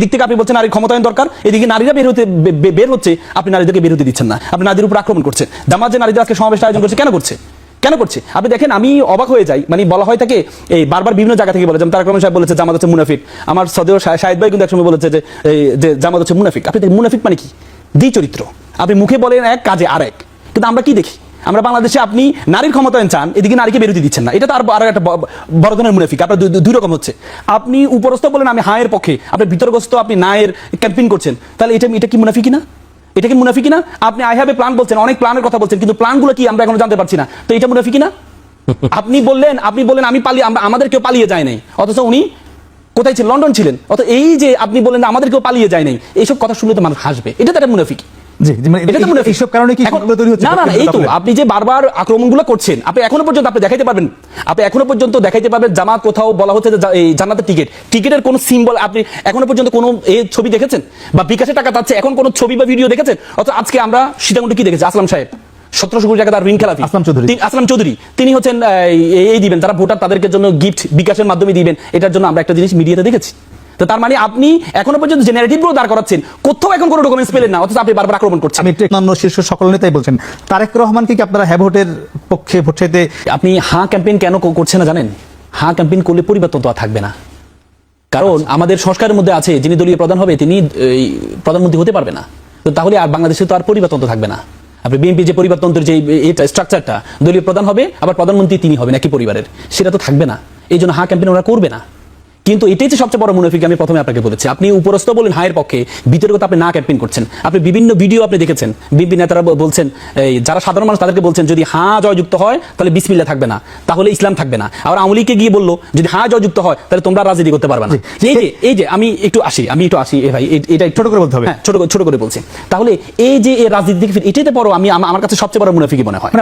দিক থেকে আপনি বলছেন নারীর ক্ষমতায়ন দরকার, এদিকে নারীরা বের হচ্ছে, আপনি নারীদেরকে বের হতে দিচ্ছেন না, আপনি নারীদের উপর আক্রমণ করছেন। জামাত যে নারীদের আজকে সমাবেশ আয়োজন করছে কেন করছে আপনি দেখেন। আমি অবাক হয়ে যাই, মানে বলা হয় থাকে এই বারবার বিভিন্ন জায়গা থেকে বলে, যেমন তারেক রহমান সাহেব বলেছে জামাত হচ্ছে মুনাফিক, আমার সদেও শাহিদ ভাই কিন্তু একসময় বলেছে যে জামাত হচ্ছে মুনাফিক। আপনি মুনাফিক মানে কি? দ্বিচরিত্র। আপনি মুখে বলেন এক, কাজে আরেক। কিন্তু আমরা কি দেখি, আমরা বাংলাদেশে আপনি নারীর ক্ষমতায়ন চান, এদিকে নারীকে বিরোধী দিচ্ছেন না, এটা তো আর একটা বড় ধরনের মুনাফিক। আপনার দুই রকম হচ্ছে, আপনি উপরস্থ বলেন আমি হায়ের পক্ষে, আপনার ভিতরগ্রস্ত আপনি নায়ের ক্যাম্পেইন করছেন, তাহলে এটা কি মুনাফিকি না? এটা কি মুনাফিকি না? আপনি আই হ্যাভ এ প্ল্যান বলছেন, অনেক প্ল্যানের কথা বলছেন, কিন্তু প্ল্যানগুলো কি আমরা এখনো জানতে পারছি না, তো এটা মুনাফিকি না? আপনি বললেন আমি পালিয়ে, আমাদের কেউ পালিয়ে যায় নাই, অথচ উনি কোথায় ছিলেন? লন্ডন ছিলেন। অথচ এই যে আপনি বললেন আমাদের কেউ পালিয়ে যায় নাই, এইসব কথা শুনলে তো মানুষ হাসবে, এটা তো একটা মুনাফিকি। আপনি যে বারবার আক্রমণগুলো করছেন, আপনি এখনো পর্যন্ত দেখাইতে পারবেন জামাত কোথাও বলা হচ্ছে যে জান্নাতের টিকিটের কোন সিম্বল আপনি এখনো পর্যন্ত কোন ছবি দেখেছেন? বা বিকাশে টাকা যাচ্ছে এখন কোন ছবি বা ভিডিও দেখেছেন? অথচ আজকে আমরা সীতাকুণ্ডে কি দেখেছি? আসলাম সাহেব 1700 কোটি টাকা তার ঋণ খেলাপি, আসলাম চৌধুরী, তিনি হচ্ছেন এই দিবেন, যারা ভোটার তাদেরকে জন্য গিফট বিকাশের মাধ্যমে দিবেন, এটার জন্য আমরা একটা জিনিস মিডিয়াতে দেখেছি। তো তার মানে আপনি এখনো পর্যন্ত যে ন্যারেটিভগুলো দাঁড় করাচ্ছেন, কোথাও এখন কোনো ডকুমেন্টস পেলেন না, অথচ আপনি বারবার আক্রমণ করছেন। আমি অন্যান্য শীর্ষ সকল নেতাই বলছেন, তারেক রহমানকে কি আপনারা হ্যাঁ ভোটের পক্ষে ভোট চাইতে? আপনি হাঁ ক্যাম্পেইন কেন করছেন না জানেন? হাঁ ক্যাম্পেইন করলে পরিবর্তন তো আর থাকবে না, কারণ আমাদের সংস্কারের মধ্যে আছে যিনি দলীয় প্রধান হবে তিনি প্রধানমন্ত্রী হতে পারবে না। তো তাহলে আর বাংলাদেশে তো আর পরিবর্তন তো থাকবে না। আপনি বিএনপি যে পরিবর্তনের যে এটা স্ট্রাকচারটা, দলীয় প্রধান হবে আবার প্রধানমন্ত্রী তিনি হবেন একই পরিবারের, সেটা তো থাকবে না। এই জন্য হাঁ ক্যাম্পেইন ওরা করবে না। কিন্তু এটাই যে সবচেয়ে বড় মুনাফিক। আমি প্রথমে আপনাকে বলেছি, আপনি উপরস্থ বলেন হায়ের পক্ষে, ভিতরে কথা আপনি না ক্যাম্পেইন করছেন। আপনি বিভিন্ন ভিডিও আপনি দেখেছেন, বিএনপি নেতারা বলছেন, যারা সাধারণ মানুষ তাদেরকে বলছেন যদি হাঁ জয়যুক্ত হয় তাহলে বিসমিল্লাহ থাকবে না, তাহলে ইসলাম থাকবে না। আবার আওয়ামী লীগকে গিয়ে বললো যদি হাঁ জয়যুক্ত হয় তাহলে তোমরা রাজনীতি করতে পারবে না। এই যে আমি একটু আসি ভাই, এটা ছোট করে বলতে হবে। হ্যাঁ, ছোট করে বলছি। তাহলে এই যে রাজনীতি, এটাই তো বড়, আমার কাছে সবচেয়ে বড় মুনাফিকই মনে হয়।